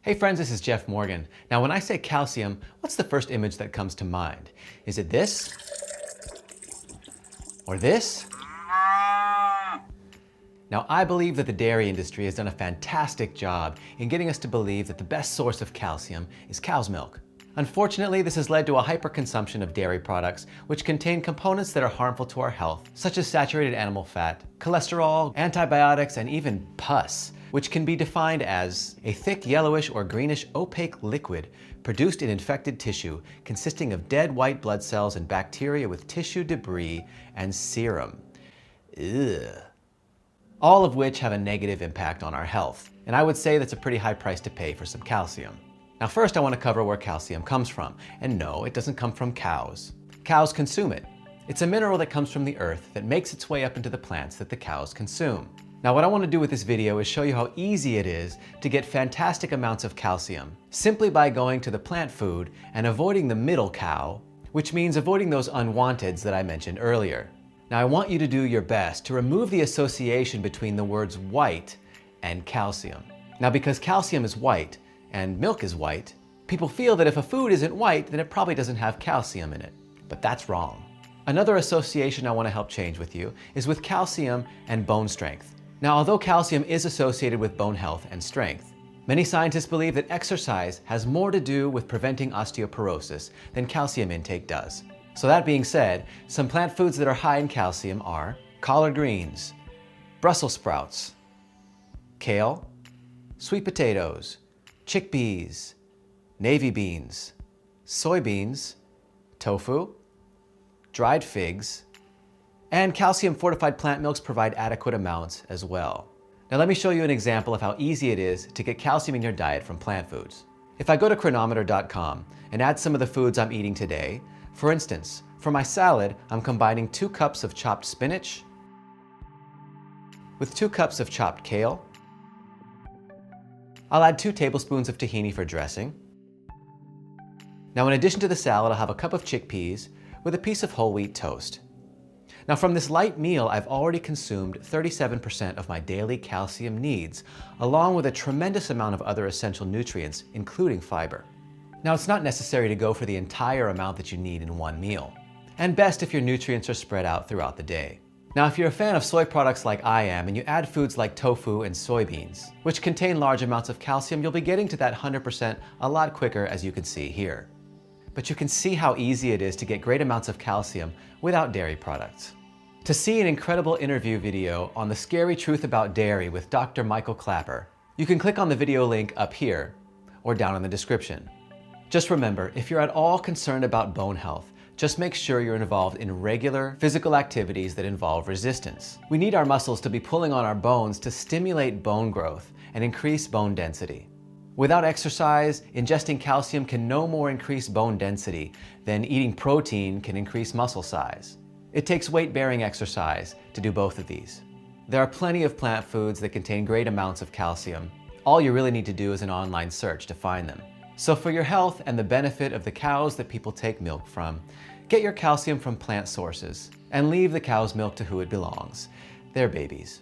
Hey friends, this is Jeff Morgan. Now when I say calcium, what's the first image that comes to mind? Is it this? Or this? Now I believe that the dairy industry has done a fantastic job in getting us to believe that the best source of calcium is cow's milk. Unfortunately, this has led to a hyperconsumption of dairy products which contain components that are harmful to our health, such as saturated animal fat, cholesterol, antibiotics, and even pus, which can be defined as a thick yellowish or greenish opaque liquid produced in infected tissue consisting of dead white blood cells and bacteria with tissue debris and serum. Ugh. All of which have a negative impact on our health. And I would say that's a pretty high price to pay for some calcium. Now first I want to cover where calcium comes from. And no, it doesn't come from cows. Cows consume it. It's a mineral that comes from the earth that makes its way up into the plants that the cows consume. Now what I want to do with this video is show you how easy it is to get fantastic amounts of calcium simply by going to the plant food and avoiding the middle cow, which means avoiding those unwanteds that I mentioned earlier. Now I want you to do your best to remove the association between the words white and calcium. Now because calcium is white and milk is white, people feel that if a food isn't white, then it probably doesn't have calcium in it. But that's wrong. Another association I want to help change with you is with calcium and bone strength. Now, although calcium is associated with bone health and strength, many scientists believe that exercise has more to do with preventing osteoporosis than calcium intake does. So that being said, some plant foods that are high in calcium are collard greens, Brussels sprouts, kale, sweet potatoes, chickpeas, navy beans, soybeans, tofu, dried figs, and calcium-fortified plant milks provide adequate amounts as well. Now let me show you an example of how easy it is to get calcium in your diet from plant foods. If I go to Cronometer.com and add some of the foods I'm eating today, for instance, for my salad, I'm combining 2 cups of chopped spinach with 2 cups of chopped kale. I'll add 2 tablespoons of tahini for dressing. Now in addition to the salad, I'll have a cup of chickpeas with a piece of whole wheat toast. Now from this light meal, I've already consumed 37% of my daily calcium needs, along with a tremendous amount of other essential nutrients, including fiber. Now it's not necessary to go for the entire amount that you need in one meal, and best if your nutrients are spread out throughout the day. Now if you're a fan of soy products like I am, and you add foods like tofu and soybeans, which contain large amounts of calcium, you'll be getting to that 100% a lot quicker, as you can see here. But you can see how easy it is to get great amounts of calcium without dairy products. To see an incredible interview video on the scary truth about dairy with Dr. Michael Klaper, you can click on the video link up here or down in the description. Just remember, if you're at all concerned about bone health, just make sure you're involved in regular physical activities that involve resistance. We need our muscles to be pulling on our bones to stimulate bone growth and increase bone density. Without exercise, ingesting calcium can no more increase bone density than eating protein can increase muscle size. It takes weight-bearing exercise to do both of these. There are plenty of plant foods that contain great amounts of calcium. All you really need to do is an online search to find them. So for your health and the benefit of the cows that people take milk from, get your calcium from plant sources and leave the cow's milk to who it belongs. They're babies.